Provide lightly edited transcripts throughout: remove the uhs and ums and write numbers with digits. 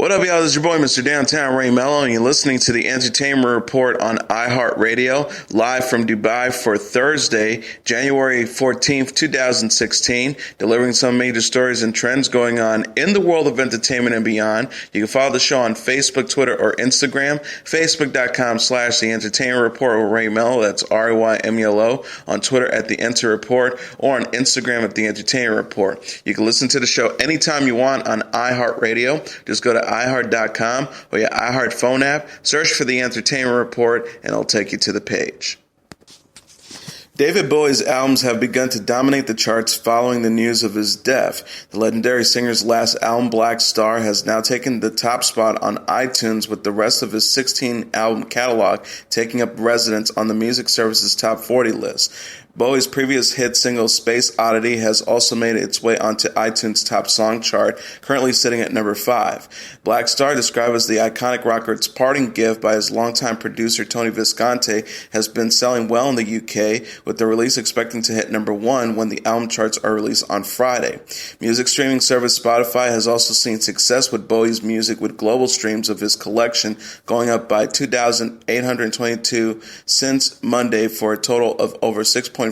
What up, y'all? This is your boy, Mr. Downtown Ray Melo, and you're listening to the Entertainment Report on iHeartRadio, live from Dubai for Thursday, January 14th, 2016, delivering some major stories and trends going on in the world of entertainment and beyond. You can follow the show on Facebook, Twitter, or Instagram, facebook.com/The Entertainment Report with Ray Melo, that's RAYMELO, on Twitter at The Enter Report, or on Instagram at The Entertainment Report. You can listen to the show anytime you want on iHeartRadio. Just go to iHeart.com or your iHeart phone app, search for The Entertainment Report, and it'll take you to the page. David Bowie's albums have begun to dominate the charts following the news of his death. The legendary singer's last album, Black Star, has now taken the top spot on iTunes, with the rest of his 16-album catalog taking up residence on the music service's top 40 list. Bowie's previous hit single, Space Oddity, has also made its way onto iTunes' top song chart, currently sitting at number 5. Black Star, described as the iconic rocker's parting gift by his longtime producer Tony Visconti, has been selling well in the UK, with the release expecting to hit number 1 when the album charts are released on Friday. Music streaming service Spotify has also seen success with Bowie's music, with global streams of his collection going up by 2,822 since Monday, for a total of over 6.5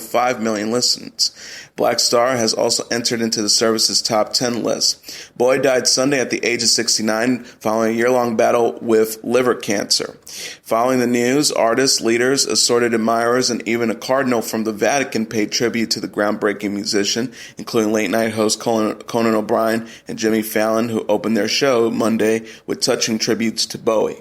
million listens. Black Star has also entered into the service's top 10 list. Bowie died Sunday at the age of 69 following a year-long battle with liver cancer. Following the news, artists, leaders, assorted admirers, and even a cardinal from the Vatican paid tribute to the groundbreaking musician, including late-night host Conan O'Brien and Jimmy Fallon, who opened their show Monday with touching tributes to Bowie.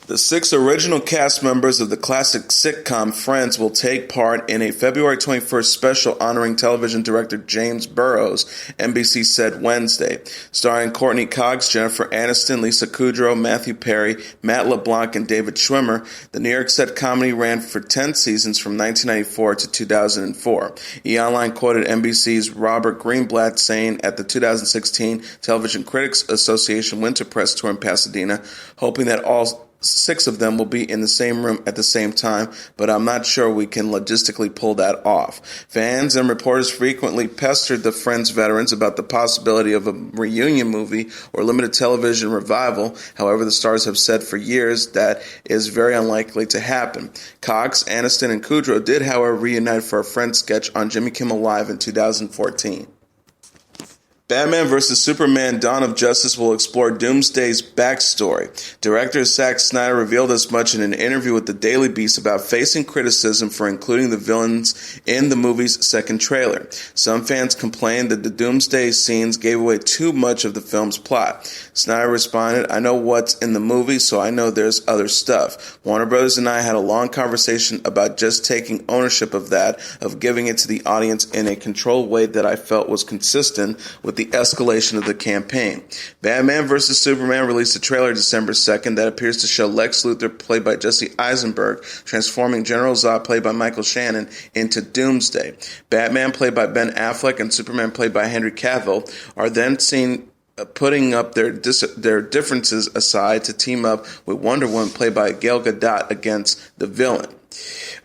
The 6 original cast members of the classic sitcom Friends will take part in a February 21st special honoring television director James Burrows, NBC said Wednesday. Starring Courtney Cox, Jennifer Aniston, Lisa Kudrow, Matthew Perry, Matt LeBlanc, and David Schwimmer, the New York set comedy ran for 10 seasons from 1994 to 2004. E-Online quoted NBC's Robert Greenblatt saying at the 2016 Television Critics Association Winter Press Tour in Pasadena, hoping that all 6 of them will be in the same room at the same time, but I'm not sure we can logistically pull that off. Fans and reporters frequently pestered the Friends veterans about the possibility of a reunion movie or limited television revival. However, the stars have said for years that is very unlikely to happen. Cox, Aniston, and Kudrow did, however, reunite for a Friends sketch on Jimmy Kimmel Live in 2014. Batman vs. Superman: Dawn of Justice will explore Doomsday's backstory. Director Zack Snyder revealed as much in an interview with the Daily Beast about facing criticism for including the villains in the movie's second trailer. Some fans complained that the Doomsday scenes gave away too much of the film's plot. Snyder responded, "I know what's in the movie, so I know there's other stuff. Warner Bros. And I had a long conversation about just taking ownership of that, of giving it to the audience in a controlled way that I felt was consistent with the escalation of the campaign." Batman vs. Superman released a trailer December 2nd that appears to show Lex Luthor, played by Jesse Eisenberg, transforming General Zod, played by Michael Shannon, into Doomsday. Batman, played by Ben Affleck, and Superman, played by Henry Cavill, are then seen putting up their differences aside to team up with Wonder Woman, played by Gal Gadot, against the villain.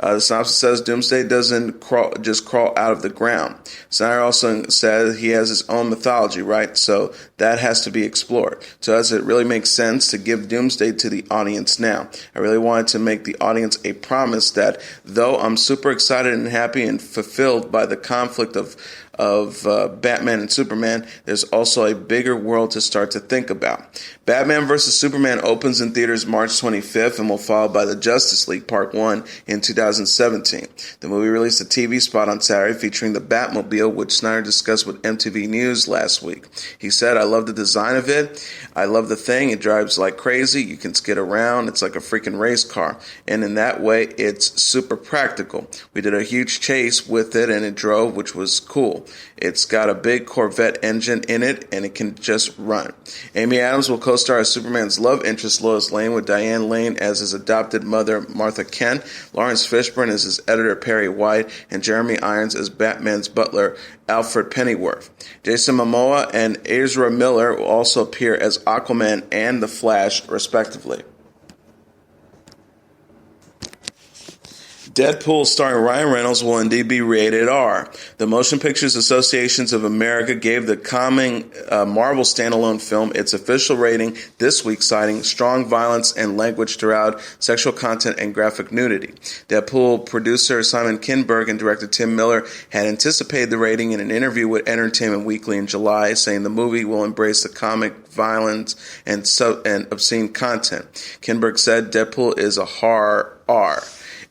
The synopsis says Doomsday doesn't just crawl out of the ground. Snyder also said he has his own mythology, right? So that has to be explored. To us, it really makes sense to give Doomsday to the audience now. I really wanted to make the audience a promise that though I'm super excited and happy and fulfilled by the conflict of Batman and Superman, there's also a bigger world to start to think about. Batman vs. Superman opens in theaters March 25th and will follow by the Justice League Part 1 in 2017. The movie released a TV spot on Saturday featuring the Batmobile, which Snyder discussed with MTV News last week. He said, "I love the design of it. I love the thing. It drives like crazy. You can skid around. It's like a freaking race car. And in that way, it's super practical. We did a huge chase with it and it drove, which was cool. It's got a big Corvette engine in it, and it can just run." Amy Adams will co-star as Superman's love interest Lois Lane, with Diane Lane as his adopted mother Martha Kent, Lawrence Fishburne as his editor Perry White, and Jeremy Irons as Batman's butler Alfred Pennyworth. Jason Momoa and Ezra Miller will also appear as Aquaman and The Flash, respectively. Deadpool starring Ryan Reynolds will indeed be rated R. The Motion Pictures Associations of America gave the coming Marvel standalone film its official rating this week, citing strong violence and language throughout, sexual content, and graphic nudity. Deadpool producer Simon Kinberg and director Tim Miller had anticipated the rating in an interview with Entertainment Weekly in July, saying the movie will embrace the comic violence and obscene content. Kinberg said Deadpool is a horror R.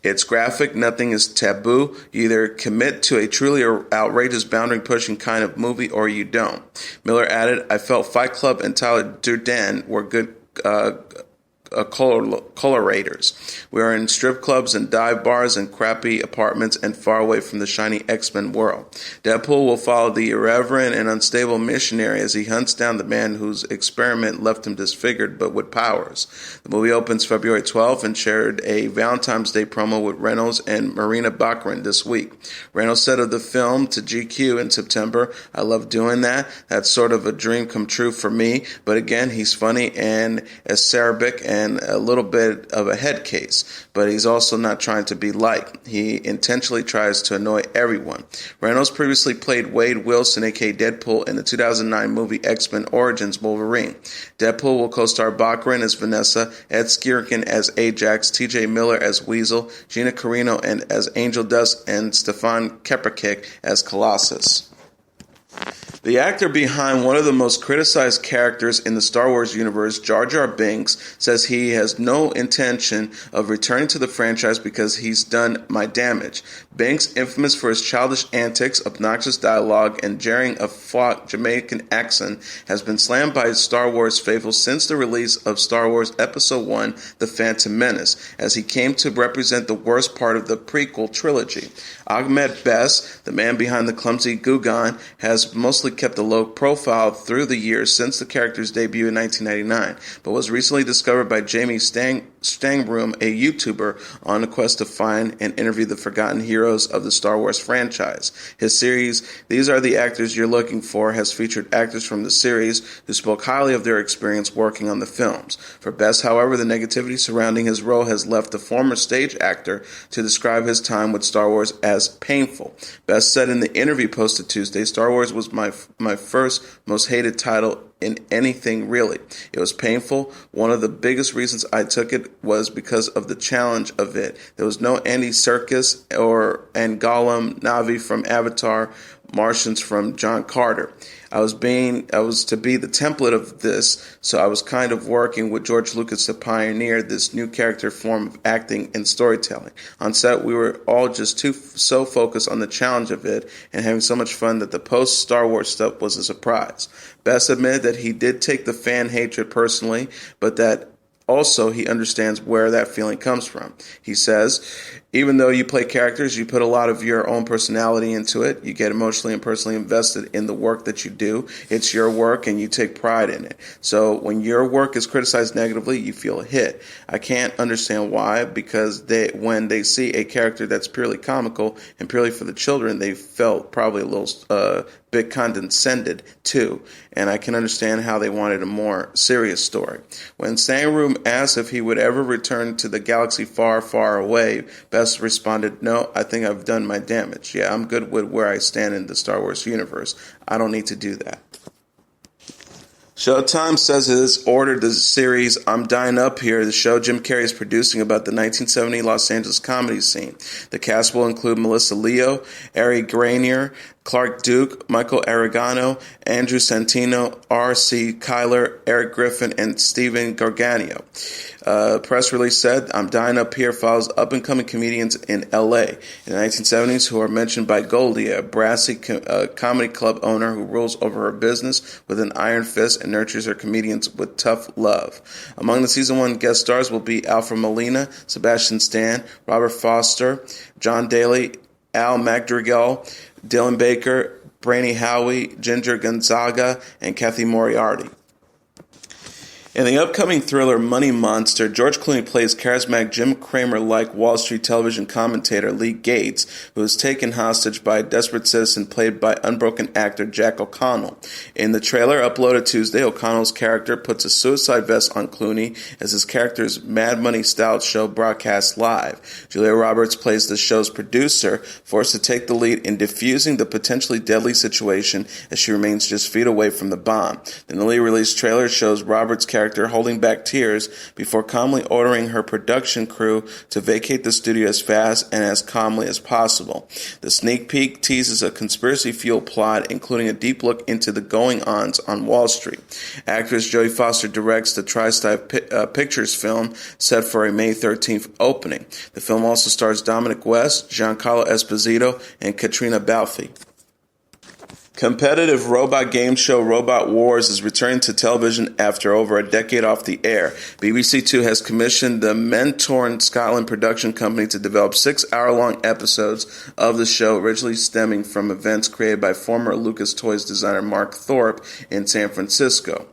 It's graphic, nothing is taboo. You either commit to a truly outrageous, boundary-pushing kind of movie or you don't. Miller added, I felt Fight Club and Tyler Durden were good colorators. We are in strip clubs and dive bars and crappy apartments and far away from the shiny X-Men world. Deadpool will follow the irreverent and unstable missionary as he hunts down the man whose experiment left him disfigured but with powers. The movie opens February 12th and shared a Valentine's Day promo with Reynolds and Marina Baccarin this week. Reynolds said of the film to GQ in September, I love doing that. That's sort of a dream come true for me. But again, he's funny and acerbic and a little bit of a head case, but he's also not trying to be liked. He intentionally tries to annoy everyone. Reynolds previously played Wade Wilson, aka Deadpool, in the 2009 movie X-Men Origins Wolverine. Deadpool will co-star Baccarin as Vanessa, Ed Skirkin as Ajax, TJ Miller as Weasel, Gina Carino and as Angel Dust, and Stefan Keperkick as Colossus. The actor behind one of the most criticized characters in the Star Wars universe, Jar Jar Binks, says he has no intention of returning to the franchise because he's done my damage. Binks, infamous for his childish antics, obnoxious dialogue, and jarring a flat Jamaican accent, has been slammed by Star Wars faithful since the release of Star Wars Episode 1, The Phantom Menace, as he came to represent the worst part of the prequel trilogy. Ahmed Best, the man behind the clumsy Gugan, has mostly kept a low profile through the years since the character's debut in 1999, but was recently discovered by Jamie Stangbroom, a YouTuber, on a quest to find and interview the forgotten heroes of the Star Wars franchise. His series, These Are the Actors You're Looking For, has featured actors from the series who spoke highly of their experience working on the films. For Best, however, the negativity surrounding his role has left the former stage actor to describe his time with Star Wars as painful. Best said in the interview posted Tuesday, Star Wars was my first most hated title in anything, really. It was painful. One of the biggest reasons I took it was because of the challenge of it. There was no Andy Serkis and Gollum, Na'vi from Avatar, Martians from John Carter. I was to be the template of this, so I was kind of working with George Lucas to pioneer this new character form of acting and storytelling. On set, we were all just so focused on the challenge of it and having so much fun that the post-Star Wars stuff was a surprise. Best admitted that he did take the fan hatred personally, but that also he understands where that feeling comes from. He says, even though you play characters, you put a lot of your own personality into it. You get emotionally and personally invested in the work that you do. It's your work and you take pride in it. So when your work is criticized negatively, you feel a hit. I can't understand why, because when they see a character that's purely comical and purely for the children, they felt probably a little bit condescended too. And I can understand how they wanted a more serious story. When Stangroom asked if he would ever return to the galaxy far, far away, Best responded, no, I think I've done my damage. Yeah, I'm good with where I stand in the Star Wars universe. I don't need to do that. Showtime says it has ordered the series I'm Dying Up Here, the show Jim Carrey is producing about the 1970 Los Angeles comedy scene. The cast will include Melissa Leo, Ari Granier, Clark Duke, Michael Aragano, Andrew Santino, R.C. Kyler, Eric Griffin, and Steven Gargano. Press release said, I'm Dying Up Here follows up-and-coming comedians in L.A. in the 1970s who are mentioned by Goldie, a brassy comedy club owner who rules over her business with an iron fist and nurtures her comedians with tough love. Among the season 1 guest stars will be Alfred Molina, Sebastian Stan, Robert Foster, John Daly, Al Madrigal, Dylan Baker, Brainy Howie, Ginger Gonzaga, and Kathy Moriarty. In the upcoming thriller Money Monster, George Clooney plays charismatic Jim Cramer-like Wall Street television commentator Lee Gates, who is taken hostage by a desperate citizen played by unbroken actor Jack O'Connell. In the trailer uploaded Tuesday, O'Connell's character puts a suicide vest on Clooney as his character's Mad Money-style show broadcasts live. Julia Roberts plays the show's producer, forced to take the lead in defusing the potentially deadly situation as she remains just feet away from the bomb. The newly released trailer shows Roberts' character holding back tears before calmly ordering her production crew to vacate the studio as fast and as calmly as possible. The sneak peek teases a conspiracy-fueled plot, including a deep look into the going-ons on Wall Street. Actress Jodie Foster directs the TriStar Pictures film set for a May 13th opening. The film also stars Dominic West, Giancarlo Esposito, and Katrina Balfe. Competitive robot game show Robot Wars is returning to television after over a decade off the air. BBC Two has commissioned the Mentor Scotland production company to develop 6-hour-long episodes of the show, originally stemming from events created by former Lucas Toys designer Mark Thorpe in San Francisco.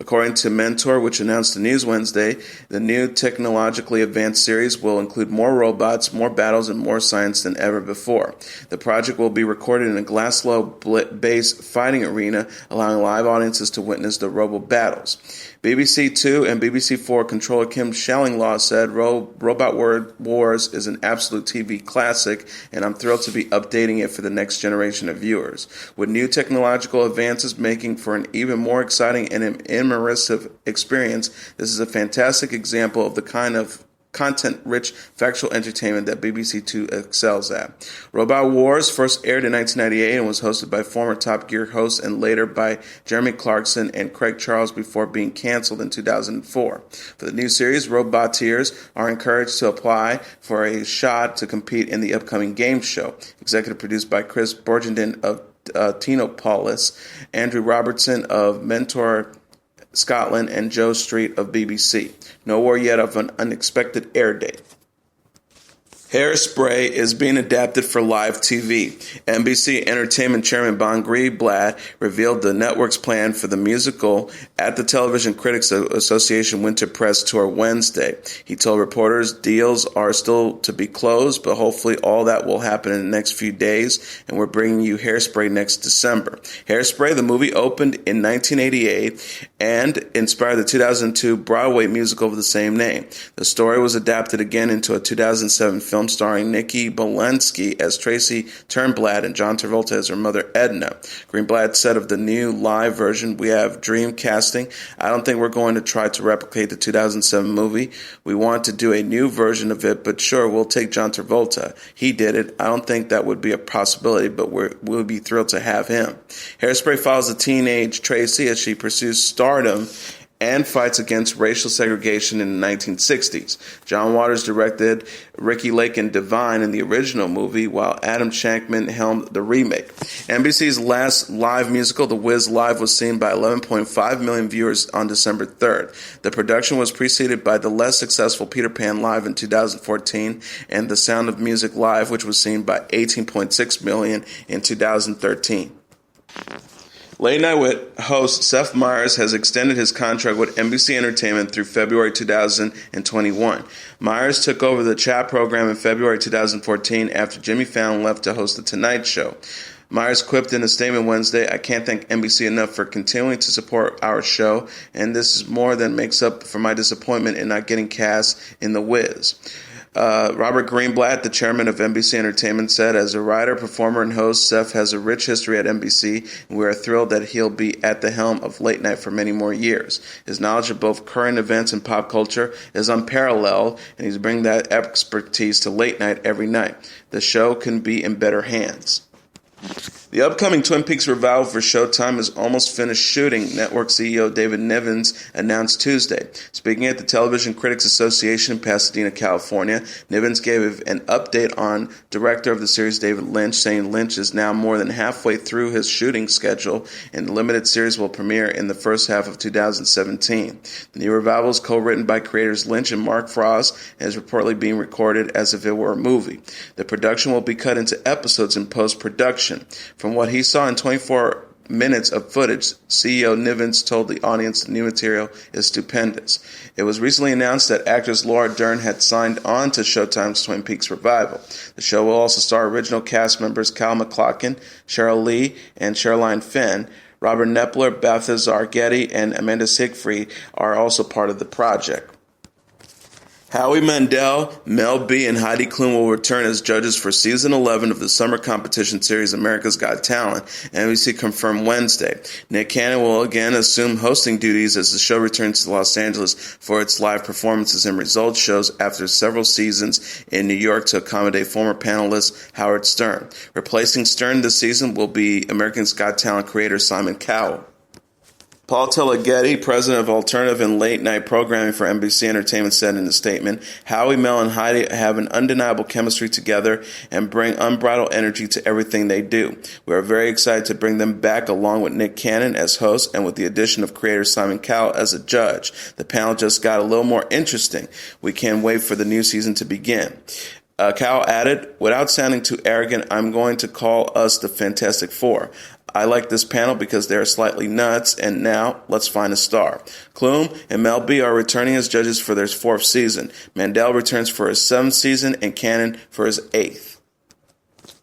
According to Mentor, which announced the news Wednesday, the new technologically advanced series will include more robots, more battles, and more science than ever before. The project will be recorded in a Glasgow-based fighting arena, allowing live audiences to witness the robo battles. BBC Two and BBC Four controller Kim Shallinglaw said, Robot Wars is an absolute TV classic, and I'm thrilled to be updating it for the next generation of viewers. With new technological advances making for an even more exciting and immersive experience, this is a fantastic example of the kind of content-rich factual entertainment that BBC Two excels at. Robot Wars first aired in 1998 and was hosted by former Top Gear hosts and later by Jeremy Clarkson and Craig Charles before being canceled in 2004. For the new series, Roboteers are encouraged to apply for a shot to compete in the upcoming game show. Executive produced by Chris Borgendon of Tinopolis, Andrew Robertson of Mentor Scotland, and Joe Street of BBC. No word yet of an unexpected air date. Hairspray is being adapted for live TV. NBC Entertainment Chairman Bon Greenblatt revealed the network's plan for the musical at the Television Critics Association Winter Press Tour Wednesday. He told reporters deals are still to be closed, but hopefully all that will happen in the next few days, and we're bringing you Hairspray next December. Hairspray, the movie, opened in 1988 and inspired the 2002 Broadway musical of the same name. The story was adapted again into a 2007 film starring Nikki Bolensky as Tracy Turnblad and John Travolta as her mother Edna. Greenblatt said of the new live version, "We have dream casting. I don't think we're going to try to replicate the 2007 movie. We want to do a new version of it, but sure, we'll take John Travolta. He did it. I don't think that would be a possibility, but we'll be thrilled to have him." Hairspray follows a teenage Tracy as she pursues stardom and fights against racial segregation in the 1960s. John Waters directed Ricky Lake and Divine in the original movie, while Adam Shankman helmed the remake. NBC's last live musical, The Wiz Live, was seen by 11.5 million viewers on December 3rd. The production was preceded by the less successful Peter Pan Live in 2014 and The Sound of Music Live, which was seen by 18.6 million in 2013. Late Night with host Seth Meyers has extended his contract with NBC Entertainment through February 2021. Meyers took over the chat program in February 2014 after Jimmy Fallon left to host The Tonight Show. Myers quipped in a statement Wednesday, "I can't thank NBC enough for continuing to support our show, and this is more than makes up for my disappointment in not getting cast in The Wiz." Robert Greenblatt, the chairman of NBC Entertainment, said, "As a writer, performer, and host, Seth has a rich history at NBC, and we are thrilled that he'll be at the helm of Late Night for many more years. His knowledge of both current events and pop culture is unparalleled, and he's bringing that expertise to Late Night every night. The show can be in better hands." The upcoming Twin Peaks revival for Showtime is almost finished shooting, network CEO David Nivens announced Tuesday. Speaking at the Television Critics Association in Pasadena, California, Nivens gave an update on director of the series David Lynch, saying Lynch is now more than halfway through his shooting schedule, and the limited series will premiere in the first half of 2017. The new revival is co-written by creators Lynch and Mark Frost and is reportedly being recorded as if it were a movie. The production will be cut into episodes in post-production. From what he saw in 24 minutes of footage. CEO Nivens told the audience the new material is stupendous. It was recently announced that actress Laura Dern had signed on to Showtime's Twin Peaks revival. The show will also star original cast members Cal MacLachlan, Cheryl Lee, and Sherilyn Fenn. Robert Knepler, Balthazar Getty, and Amanda Seyfried are also part of the project. Howie Mandel, Mel B, and Heidi Klum will return as judges for Season 11 of the summer competition series America's Got Talent, NBC confirmed Wednesday. Nick Cannon will again assume hosting duties as the show returns to Los Angeles for its live performances and results shows after several seasons in New York to accommodate former panelist Howard Stern. Replacing Stern this season will be America's Got Talent creator Simon Cowell. Paul Teleghetti, president of alternative and late-night programming for NBC Entertainment, said in a statement, Howie, Mel, and Heidi have an undeniable chemistry together and bring unbridled energy to everything they do. We are very excited to bring them back along with Nick Cannon as host and with the addition of creator Simon Cowell as a judge. The panel just got a little more interesting. We can't wait for the new season to begin. Cowell added, without sounding too arrogant, I'm going to call us the Fantastic Four. I like this panel because they are slightly nuts, and now let's find a star. Klum and Mel B are returning as judges for their 4th season. Mandel returns for his 7th season, and Cannon for his 8th.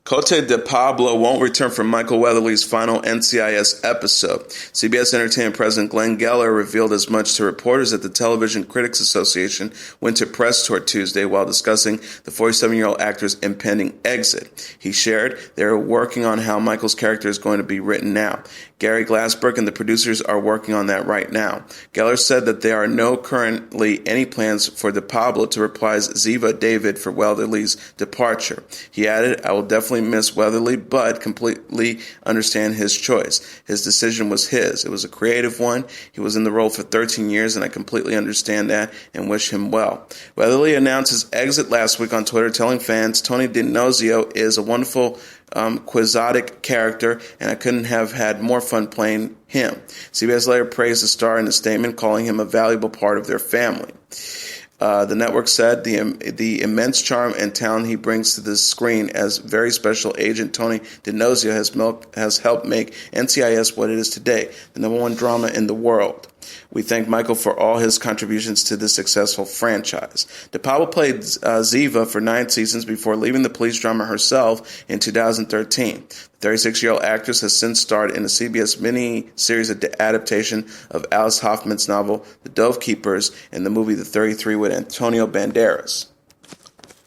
Cote de Pablo won't return for Michael Weatherly's final NCIS episode. CBS Entertainment President Glenn Geller revealed as much to reporters at the Television Critics Association Winter Press Tour Tuesday while discussing the 47-year-old actor's impending exit. He shared, they're working on how Michael's character is going to be written now. Gary Glassberg and the producers are working on that right now. Geller said that there are no currently any plans for De Pablo to reprise Ziva David for Weatherly's departure. He added, I will definitely miss Weatherly, but completely understand his choice. His decision was his. It was a creative one. He was in the role for 13 years, and I completely understand that and wish him well. Weatherly announced his exit last week on Twitter, telling fans, Tony DiNozio is a wonderful quixotic character, and I couldn't have had more fun playing him. CBS later praised the star in a statement, calling him a valuable part of their family. The network said the immense charm and talent he brings to the screen as very special agent Tony DiNozio has helped make NCIS what it is today, the #1 drama in the world. We thank Michael for all his contributions to this successful franchise. De Pablo played Ziva for 9 seasons before leaving the police drama herself in 2013. The 36-year-old actress has since starred in a CBS mini-series adaptation of Alice Hoffman's novel The Dove Keepers and the movie The 33 with Antonio Banderas.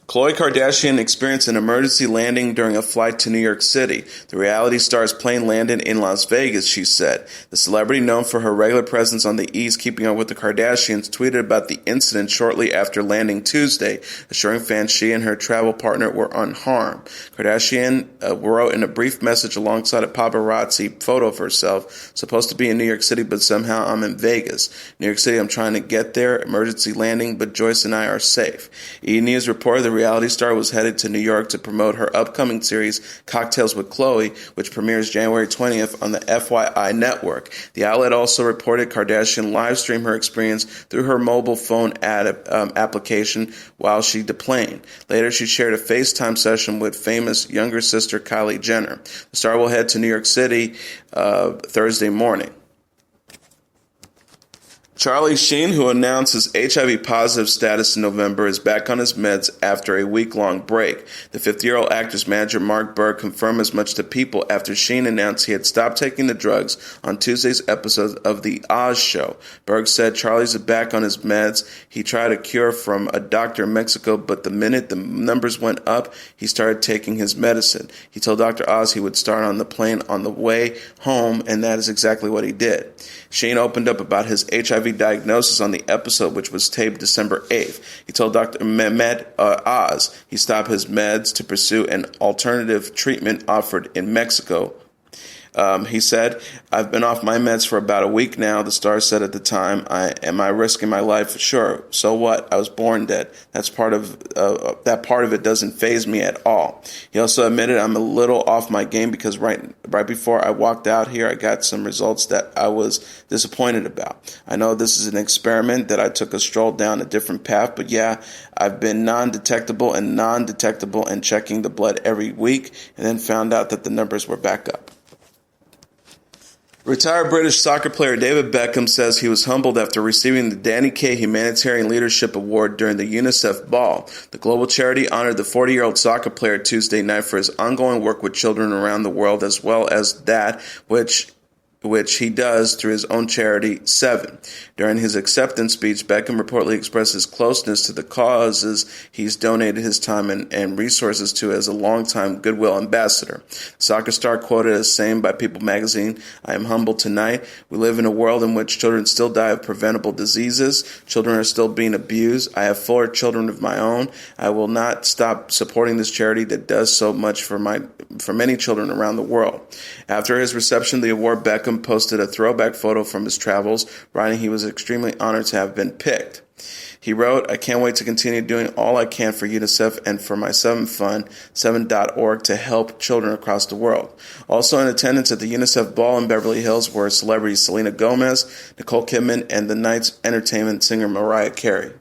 Khloe Kardashian experienced an emergency landing during a flight to New York City. The reality star's plane landed in Las Vegas, she said. The celebrity, known for her regular presence on the East Keeping Up with the Kardashians, tweeted about the incident shortly after landing Tuesday, assuring fans she and her travel partner were unharmed. Kardashian wrote in a brief message alongside a paparazzi photo of herself, supposed to be in New York City, but somehow I'm in Vegas. New York City, I'm trying to get there. Emergency landing, but Joyce and I are safe. E! News reported the reality star was headed to New York to promote her upcoming series Cocktails with Khloe, which premieres January 20th on the FYI network. The outlet also reported Kardashian live-streamed her experience through her mobile phone application while she deplaned. Later, she shared a FaceTime session with famous younger sister Kylie Jenner. The star will head to New York City Thursday morning. Charlie Sheen, who announced his HIV-positive status in November, is back on his meds after a week-long break. The 50-year-old actor's manager, Mark Berg, confirmed as much to People after Sheen announced he had stopped taking the drugs on Tuesday's episode of The Oz Show. Berg said Charlie's back on his meds. He tried a cure from a doctor in Mexico, but the minute the numbers went up, he started taking his medicine. He told Dr. Oz he would start on the plane on the way home, and that is exactly what he did. Sheen opened up about his HIV diagnosis on the episode, which was taped December 8th. He told Dr. Mehmet Oz he stopped his meds to pursue an alternative treatment offered in Mexico. He said, I've been off my meds for about a week now, the star said at the time. Am I risking my life? Sure. So what? I was born dead. That part of it doesn't faze me at all. He also admitted I'm a little off my game because right before I walked out here, I got some results that I was disappointed about. I know this is an experiment that I took a stroll down a different path, but yeah, I've been non-detectable and checking the blood every week and then found out that the numbers were back up. Retired British soccer player David Beckham says he was humbled after receiving the Danny Kaye Humanitarian Leadership Award during the UNICEF ball. The global charity honored the 40-year-old soccer player Tuesday night for his ongoing work with children around the world, as well as that which he does through his own charity, Seven. During his acceptance speech, Beckham reportedly expressed his closeness to the causes he's donated his time and resources to as a longtime Goodwill ambassador. The soccer star quoted as saying by People magazine, "I am humbled tonight. We live in a world in which children still die of preventable diseases. Children are still being abused. I have 4 children of my own. I will not stop supporting this charity that does so much for many children around the world." After his reception of the award, Beckham posted a throwback photo from his travels, writing he was extremely honored to have been picked. He wrote, "I can't wait to continue doing all I can for UNICEF and for my Seven Fund, 7.org, to help children across the world." Also in attendance at the UNICEF ball in Beverly Hills were celebrities Selena Gomez, Nicole Kidman, and the night's entertainment singer Mariah Carey.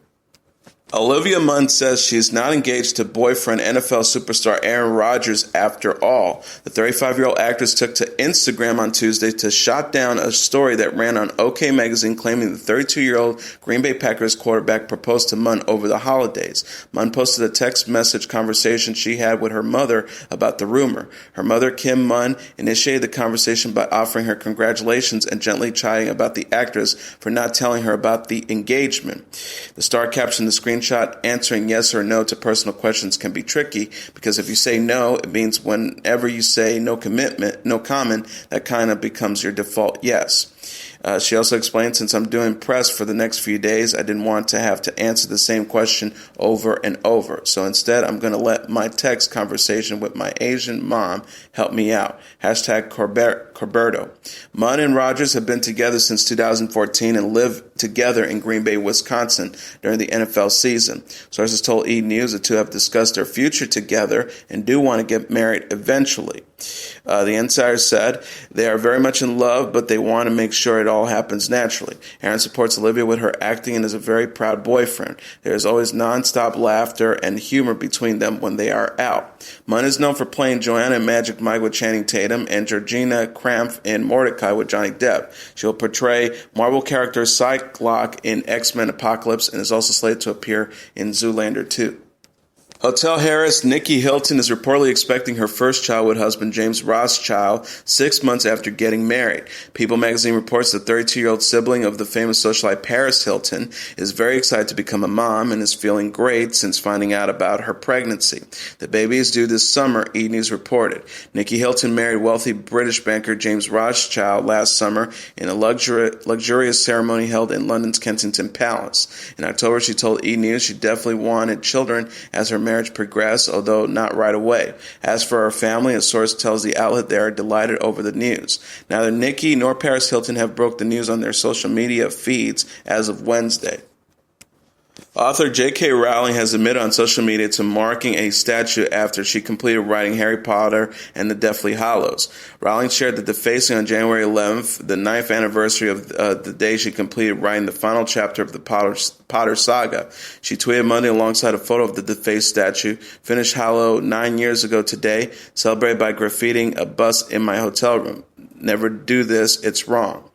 Olivia Munn says she is not engaged to boyfriend NFL superstar Aaron Rodgers after all. The 35-year-old actress took to Instagram on Tuesday to shut down a story that ran on OK Magazine claiming the 32-year-old Green Bay Packers quarterback proposed to Munn over the holidays. Munn posted a text message conversation she had with her mother about the rumor. Her mother, Kim Munn, initiated the conversation by offering her congratulations and gently chiding about the actress for not telling her about the engagement. The star captioned the screenshot, "Answering yes or no to personal questions can be tricky because if you say no, it means whenever you say no commitment, no comment, that kind of becomes your default yes." She also explained, "Since I'm doing press for the next few days, I didn't want to have to answer the same question over and over. So instead, I'm going to let my text conversation with my Asian mom help me out." Hashtag Corberto. Munn and Rodgers have been together since 2014 and live together in Green Bay, Wisconsin during the NFL season. Sources told E! News the two have discussed their future together and do want to get married eventually. The insider said they are very much in love, but they want to make sure it all happens naturally. Aaron supports Olivia with her acting and is a very proud boyfriend. There is always nonstop laughter and humor between them when they are out. Munn is known for playing Joanna in Magic Mike with Channing Tatum and Georgina Krampf in Mordecai with Johnny Depp. She will portray Marvel character Cyclops in X-Men Apocalypse and is also slated to appear in Zoolander 2. Hotel heiress Nicky Hilton is reportedly expecting her first child with husband James Rothschild 6 months after getting married. People magazine reports the 32-year-old sibling of the famous socialite Paris Hilton is very excited to become a mom and is feeling great since finding out about her pregnancy. The baby is due this summer, E! News reported. Nicky Hilton married wealthy British banker James Rothschild last summer in a luxurious ceremony held in London's Kensington Palace. In October, she told E! News she definitely wanted children as her marriage progressed, although not right away. As for her family, a source tells the outlet they are delighted over the news. Neither Nicky nor Paris Hilton have broke the news on their social media feeds as of Wednesday. Author J.K. Rowling has admitted on social media to marking a statue after she completed writing Harry Potter and the Deathly Hallows. Rowling shared the defacing on January 11th, the 9th anniversary of the day she completed writing the final chapter of the Potter saga. She tweeted Monday alongside a photo of the defaced statue, "Finished Hallow 9 years ago today, celebrated by graffitiing a bust in my hotel room. Never do this, it's wrong."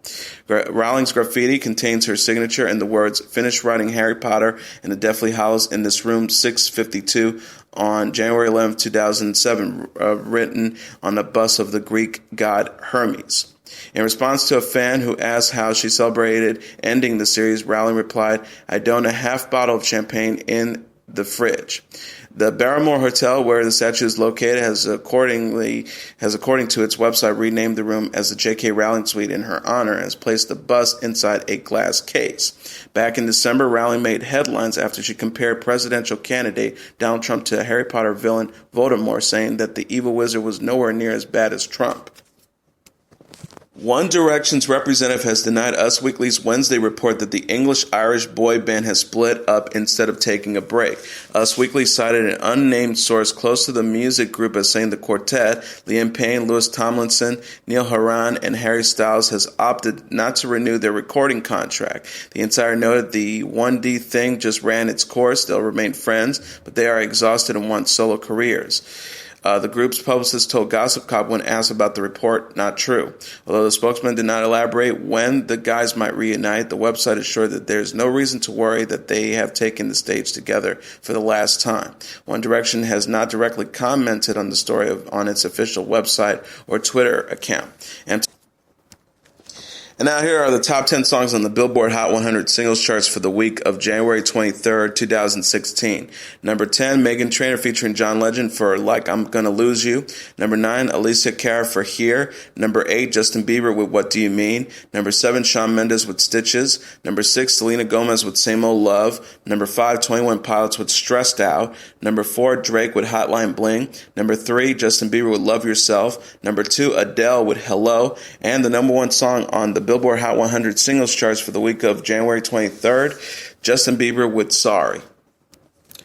Rowling's graffiti contains her signature and the words, "Finished writing Harry Potter and the Deathly Hallows in this room 652 on January 11, 2007, written on the bust of the Greek god Hermes." In response to a fan who asked how she celebrated ending the series, Rowling replied, "I donate a half bottle of champagne in the fridge." The Barrymore Hotel, where the statue is located, has according to its website, renamed the room as the J.K. Rowling Suite in her honor and has placed the bust inside a glass case. Back in December, Rowling made headlines after she compared presidential candidate Donald Trump to Harry Potter villain Voldemort, saying that the evil wizard was nowhere near as bad as Trump. One Direction's representative has denied Us Weekly's Wednesday report that the English-Irish boy band has split up instead of taking a break. Us Weekly cited an unnamed source close to the music group as saying the quartet, Liam Payne, Louis Tomlinson, Neil Horan, and Harry Styles, has opted not to renew their recording contract. The insider noted the 1D thing just ran its course. They'll remain friends, but they are exhausted and want solo careers. The group's publicist told Gossip Cop when asked about the report, not true. Although the spokesman did not elaborate when the guys might reunite, the website assured that there's no reason to worry that they have taken the stage together for the last time. One Direction has not directly commented on the story on its official website or Twitter account. And now here are the top 10 songs on the Billboard Hot 100 singles charts for the week of January 23rd, 2016. Number 10, Meghan Trainor featuring John Legend for Like I'm Gonna Lose You. Number 9, Alicia Cara for Here. Number 8, Justin Bieber with What Do You Mean. Number 7, Shawn Mendes with Stitches. Number 6, Selena Gomez with Same Old Love. Number 5, 21 Pilots with Stressed Out. Number 4, Drake with Hotline Bling. Number 3, Justin Bieber with Love Yourself. Number 2, Adele with Hello. And the number 1 song on the Billboard Hot 100 singles charts for the week of January 23rd, Justin Bieber with Sorry.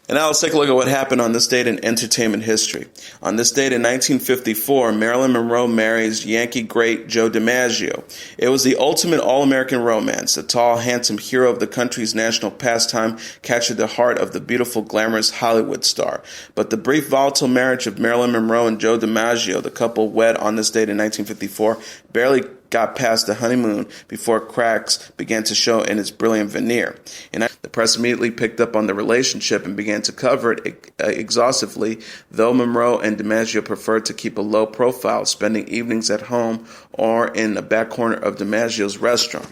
And now let's take a look at what happened on this date in entertainment history. On this date in 1954, Marilyn Monroe marries Yankee great Joe DiMaggio. It was the ultimate all-American romance. The tall, handsome hero of the country's national pastime captured the heart of the beautiful, glamorous Hollywood star. But the brief, volatile marriage of Marilyn Monroe and Joe DiMaggio, the couple wed on this date in 1954, barely got past the honeymoon before cracks began to show in its brilliant veneer. And the press immediately picked up on the relationship and began to cover it exhaustively, though Monroe and DiMaggio preferred to keep a low profile, spending evenings at home or in the back corner of DiMaggio's restaurant.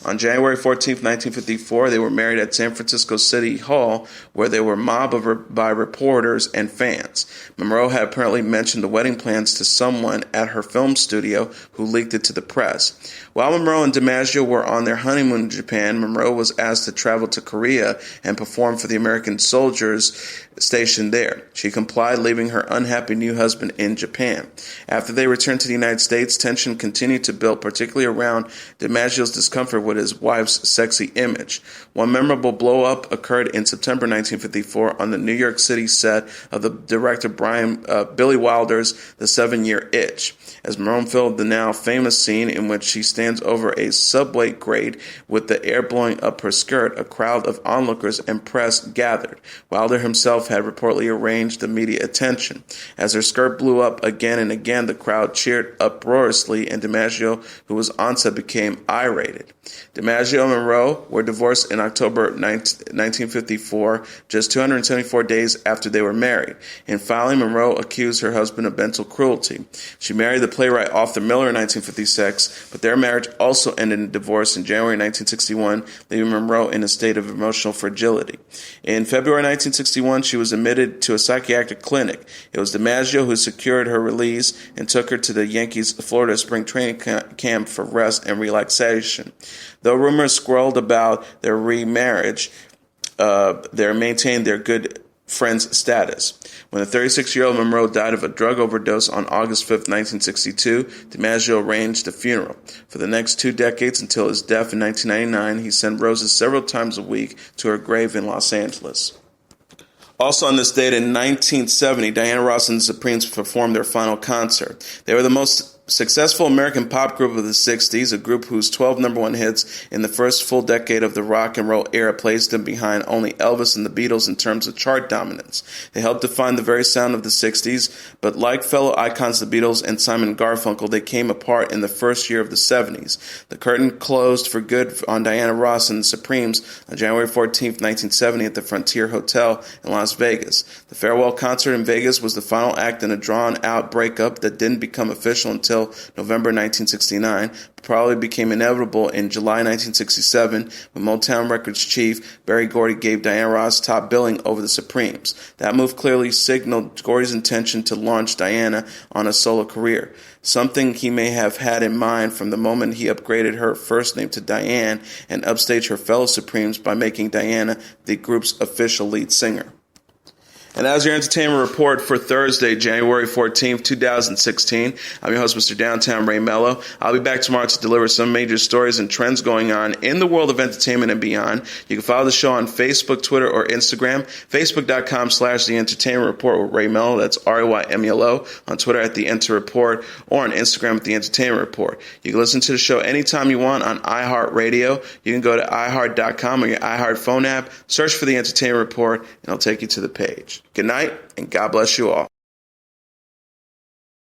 On January 14, 1954, they were married at San Francisco City Hall, where they were mobbed by reporters and fans. Monroe had apparently mentioned the wedding plans to someone at her film studio who leaked it to the press. While Monroe and DiMaggio were on their honeymoon in Japan, Monroe was asked to travel to Korea and perform for the American soldiers stationed there. She complied, leaving her unhappy new husband in Japan. After they returned to the United States, tension continued to build, particularly around DiMaggio's discomfort with his wife's sexy image. One memorable blow-up occurred in September 1954 on the New York City set of the director Billy Wilder's The 7-Year Itch, as Monroe filmed the now famous scene in which she stands over a subway grate with the air blowing up her skirt. A crowd of onlookers and press gathered. Wilder himself had reportedly arranged the media attention. As her skirt blew up again and again, the crowd cheered uproariously, and DiMaggio, who was on set, became irated. DiMaggio and Monroe were divorced in October 1954, just 274 days after they were married. In filing, Monroe accused her husband of mental cruelty. She married the playwright Arthur Miller in 1956, but their marriage also ended in divorce in January 1961, leaving Monroe in a state of emotional fragility. In February 1961, she was admitted to a psychiatric clinic. It was DiMaggio who secured her release and took her to the Yankees' Florida spring training camp for rest and relaxation. Though rumors swirled about their remarriage, they maintained their good friends status. When the 36-year-old Monroe died of a drug overdose on August 5, 1962, DiMaggio arranged the funeral. For the next 2 decades until his death in 1999, he sent roses several times a week to her grave in Los Angeles. Also on this date in 1970, Diana Ross and the Supremes performed their final concert. They were the most successful American pop group of the 60s, a group whose 12 number one hits in the first full decade of the rock and roll era placed them behind only Elvis and the Beatles in terms of chart dominance. They helped define the very sound of the 60s, but like fellow icons the Beatles and Simon Garfunkel, they came apart in the first year of the 70s. The curtain closed for good on Diana Ross and the Supremes on January 14, 1970 at the Frontier Hotel in Las Vegas. The farewell concert in Vegas was the final act in a drawn-out breakup that didn't become official until November 1969, but probably became inevitable in July 1967 when Motown Records chief Berry Gordy gave Diana Ross top billing over the Supremes. That move clearly signaled Gordy's intention to launch Diana on a solo career, something he may have had in mind from the moment he upgraded her first name to Diane and upstaged her fellow Supremes by making Diana the group's official lead singer. And as your entertainment report for Thursday, January 14th, 2016, I'm your host, Mr. Downtown Ray Melo. I'll be back tomorrow to deliver some major stories and trends going on in the world of entertainment and beyond. You can follow the show on Facebook, Twitter, or Instagram. Facebook.com/The Entertainment Report with Ray Melo. That's RAYMELO. On Twitter at The Enter Report, or on Instagram at The Entertainment Report. You can listen to the show anytime you want on iHeartRadio. You can go to iHeart.com or your iHeart phone app, search for The Entertainment Report, and it'll take you to the page. Good night, and God bless you all.